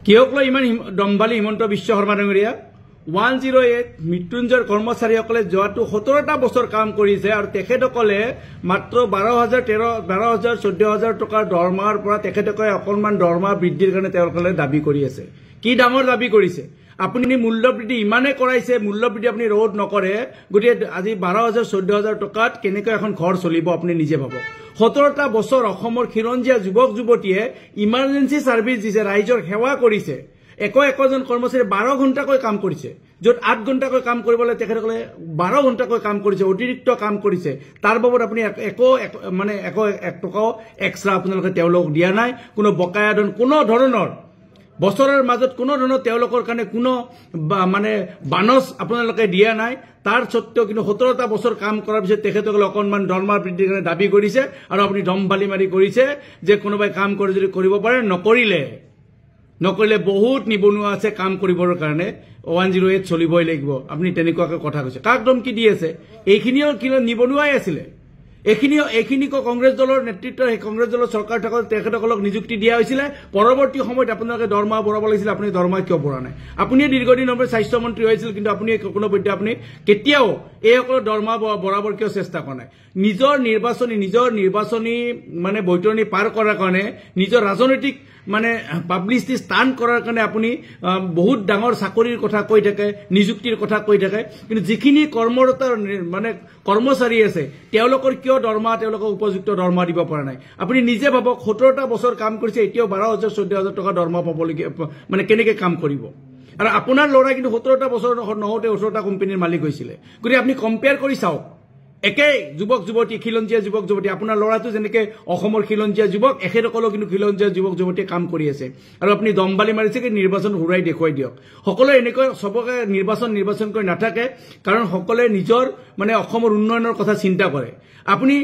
কিয়ক লৈ ইমান দম্বালী হিমন্ত বিশ্ব শৰ্মা ডাঙৰীয়া 108 মৃত্যুঞ্জয় কৰ্মচাৰীসকলে যোৱাটো 17টা বছৰ কাম কৰিছে আৰু তেখেতসকলে মাত্ৰ 12,000 টকাৰ দৰমহাৰ পৰা তেখেতসকলে অকণমান দৰমহা বৃদ্ধিৰ কাৰণে তেওঁলোকে দাবী কৰি আছে। কি ডাঙৰ দাবী কৰিছে? আপুনি মূল্যবৃদ্ধি ইমানে কৰাইছে, মূল্যবৃদ্ধি আপুনি ৰোধ নকৰে, গতিকে আজি 12,000-14,000 টকাত কেনেকৈ এখন ঘৰ চলিব আপুনি নিজে ভাবক। 17টা বছৰ অসমৰ খিলঞ্জীয়া যুৱক যুৱতীয়ে ইমাৰ্জেঞ্চি ছাৰ্ভিচ দিছে, ৰাইজৰ সেৱা কৰিছে। একজন কৰ্মচাৰী 12 ঘণ্টাকৈ কাম কৰিছে, য'ত 8 ঘণ্টাকৈ কাম কৰিবলৈ তেখেতসকলে 12 ঘণ্টাকৈ কাম কৰিছে, অতিৰিক্ত কাম কৰিছে। তাৰ বাবদ আপুনি এক টকাও এক্সট্ৰা আপোনালোকে তেওঁলোকক দিয়া নাই, কোনো বকায়া ধন কোনো ধৰণৰ বছৰৰ মাজত কোনো ধৰণৰ তেওঁলোকৰ কাৰণে কোনো বানচ আপোনালোকে দিয়া নাই। তাৰ স্বত্তেও কিন্তু 17টা বছৰ কাম কৰাৰ পিছত তেখেতসকলে অকণমান দৰমহা বৃদ্ধিৰ কাৰণে দাবী কৰিছে আৰু আপুনি দম্বালি মাৰি কৰিছে যে কোনোবাই কাম কৰি যদি কৰিব পাৰে, নকৰিলে বহুত নিবনুৱা আছে কাম কৰিবৰ কাৰণে 108 চলিবই লাগিব। আপুনি তেনেকুৱাকৈ কথা কৈছে, কাক ধমকি দি আছে? এইখিনিও নিবনুৱাই আছিলে, এইখিনিকো কংগ্ৰেছ দলৰ নেতৃত্বৰ কংগ্ৰেছ দলৰ চৰকাৰ থাকোঁতে তেখেতসকলক নিযুক্তি দিয়া হৈছিলে। পৰৱৰ্তী সময়ত আপোনালোকে দৰমহা বঢ়াব লাগিছিলে, আপুনি দৰমহা কিয় বঢ়া নাই? আপুনি দীৰ্ঘদিন সময় স্বাস্থ্যমন্ত্ৰী হৈছিল, কিন্তু আপুনি কোনো পধ্যে আপুনি কেতিয়াও এইসকলৰ দৰমহা বঢ়াবৰ কিয় চেষ্টা কৰা নাই? নিজৰ নিৰ্বাচনী বৈতৰণি পাৰ কৰাৰ কাৰণে, নিজৰ ৰাজনৈতিক পাব্লিচিটি ষ্টাণ্ট কৰাৰ কাৰণে আপুনি বহুত ডাঙৰ চাকৰিৰ কথা কৈ থাকে, নিযুক্তিৰ কথা কৈ থাকে, কিন্তু যিখিনি কৰ্মৰত কৰ্মচাৰী আছে তেওঁলোকৰ কিয় দৰমহা তেওঁলোকক উপযুক্ত দৰমহা দিব পৰা নাই? আপুনি নিজে ভাবক, 17টা বছৰ কাম কৰিছে, এতিয়াও 12,000-14,000 টকা দৰমহা পাবলগীয়া, কেনেকৈ কাম কৰিব? আৰু আপোনাৰ ল'ৰাই কিন্তু 17টা বছৰ নহওঁতে 18টা কোম্পানীৰ মালিক হৈছিলে। গতিকে আপুনি কম্পেয়াৰ কৰি চাওক, একেই যুৱক যুৱতী, খিলঞ্জীয়া যুৱক যুৱতী, আপোনাৰ ল'ৰাটো যেনেকৈ অসমৰ খিলঞ্জীয়া যুৱক, এখেতসকলেও কিন্তু খিলঞ্জীয়া যুৱক যুৱতীয়ে কাম কৰি আছে। আৰু আপুনি দম্বালি মাৰিছে কি নিৰ্বাচন ঘূৰাই দেখুৱাই দিয়ক। সকলোৱে এনেকৈ চবকে নিৰ্বাচন কৰি নাথাকে, কাৰণ সকলোৱে নিজৰ অসমৰ উন্নয়নৰ কথা চিন্তা কৰে। আপুনি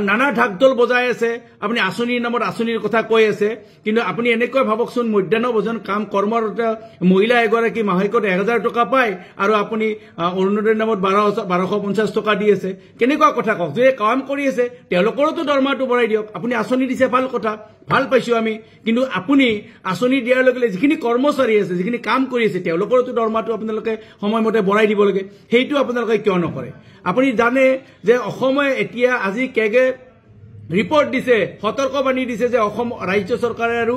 নানা ঢাক ঢোল বজাই আছে, আপুনি আঁচনিৰ নামত আঁচনিৰ কথা কৈ আছে, কিন্তু আপুনি এনেকৈ ভাবকচোন, মধ্যাহ্ন ভোজন কৰ্মৰত মহিলা এগৰাকী মাহেকত 1,000 টকা পায় আৰু আপুনি অৰুণোদয়ৰ নামত 1,250 টকা দি আছে। কেনেকুৱা কথা কওক? যে কাম কৰি আছে তেওঁলোকৰোতো দৰমহাটো বঢ়াই দিয়ক। আপুনি আঁচনি দিছে, ভাল কথা, ভাল পাইছো আমি, কিন্তু আপুনি আঁচনি দিয়াৰ লগে লগে যিখিনি কৰ্মচাৰী আছে, যিখিনি কাম কৰি আছে, তেওঁলোকৰোতো দৰমহাটো আপোনালোকে সময়মতে বঢ়াই দিব লাগে। সেইটো আপোনালোকে কিয় নকৰে? আপুনি জানে যে অসমে এতিয়া আজি কেগে ৰিপৰ্ট দিছে, সতৰ্কবাণী দিছে যে অসম ৰাজ্য চৰকাৰে আৰু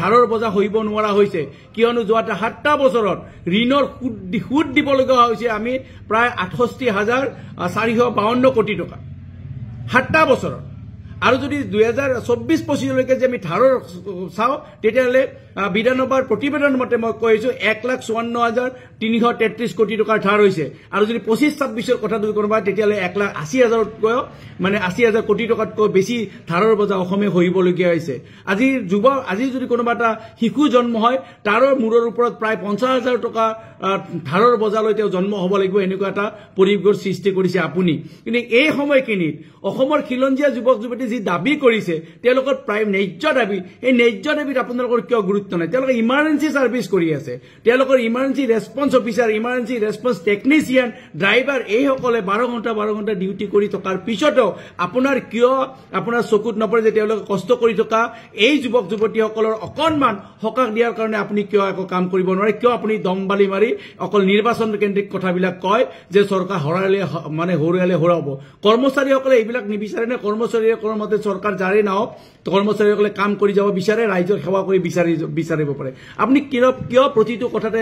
ধাৰৰ বজা সহিব নোৱাৰা হৈছে, কিয়নো যোৱা 7টা বছৰত ঋণৰ সুদ দিবলগীয়া হৈছে আমি প্ৰায় 68,452 কোটি টকা 7টা বছৰত। আৰু যদি 2024-25লৈকে যে আমি ধাৰৰ চাওঁ, তেতিয়াহ'লে বিধানসভাৰ প্ৰতিবেদন মতে মই কৈছো 1,54,333 কোটি টকাৰ ধাৰ হৈছে। আৰু যদি 25-26ৰ কথা যদি কোনোবা, তেতিয়াহ'লে 1,80,000 কোটি টকাতকৈ বেছি ধাৰৰ বজা অসমে সহিবলগীয়া হৈছে। আজি যদি কোনোবা এটা শিশু জন্ম হয়, তাৰ মূৰৰ ওপৰত প্ৰায় 50,000 টকা ধাৰৰ বজালৈ তেওঁ জন্ম হ'ব লাগিব, এনেকুৱা এটা পৰিৱেশৰ সৃষ্টি কৰিছে আপুনি। কিন্তু এই সময়খিনিত অসমৰ খিলঞ্জীয়া যুৱক যুৱতী যি দাবী কৰিছে, তেওঁলোকৰ প্ৰায় ন্যায্য দাবী, এই ন্যায্য দাবীত আপোনালোকৰ কিয় গুৰুত্ব নাই? তেওঁলোকে ইমাৰ্জেঞ্চি ছাৰ্ভিচ কৰি আছে, তেওঁলোকৰ emergency response officer, emergency response technician, driver, এইসকলে 12 ঘণ্টা ডিউটি কৰি থকাৰ পিছতো আপোনাৰ চকুত নপৰে যে তেওঁলোকে কষ্ট কৰি থকা এই যুৱক যুৱতীসকলৰ অকণমান সকাহ দিয়াৰ কাৰণে আপুনি কিয় একো কাম কৰিব নোৱাৰে? কিয় আপুনি দম্বালি মাৰি অকল নিৰ্বাচন কেন্দ্ৰিক কথাবিলাক কয় যে চৰকাৰ হৰুৱালে হৰুৱাব? কৰ্মচাৰীসকলে এইবিলাক নিবিচাৰে নে? কৰ্মচাৰীসকলৰ মতে চৰকাৰ যাৰে নহওক, কৰ্মচাৰীসকলে কাম কৰি যাব বিচাৰে, ৰাইজৰ সেৱা কৰি বিচাৰিব পাৰে। আপুনি কিয় প্ৰতিটো কথাতে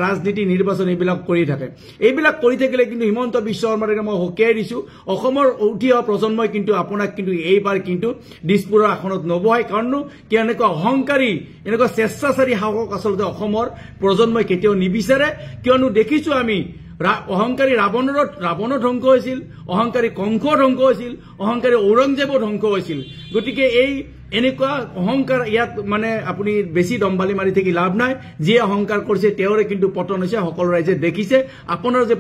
ৰাজনীতি নিৰ্বাচন এইবিলাক কৰি থাকে? এইবিলাক কৰি থাকিলে কিন্তু হিমন্ত বিশ্ব শৰ্মাক মই সকীয়াই দিছো, অসমৰ উঠি অহা প্ৰজন্মই কিন্তু আপোনাক কিন্তু এইবাৰ কিন্তু দিছপুৰৰ আসনত নবহাই। কাৰণনো কিয় এনেকুৱা অহংকাৰী, এনেকুৱা স্বেচ্ছাচাৰী শাসক আচলতে অসমৰ প্ৰজন্মই কেতিয়াও নিবিচাৰে। কিয়নো দেখিছো আমি অহংকাৰী ৰাৱণো ধ্বংস হৈছিল, অহংকাৰী কংস ধ্বংস হৈছিল, অহংকাৰী ঔৰংজেবো ধ্বংস হৈছিল। গতিকে এনেকুৱা অহংকাৰ ইয়াত আপুনি বেছি দম্বালি মাৰি থাকি লাভ নাই। যিয়ে অহংকাৰ কৰিছে তেওঁৰে কিন্তু পতন হৈছে, সকলো ৰাইজে দেখিছে। আপোনাৰ যে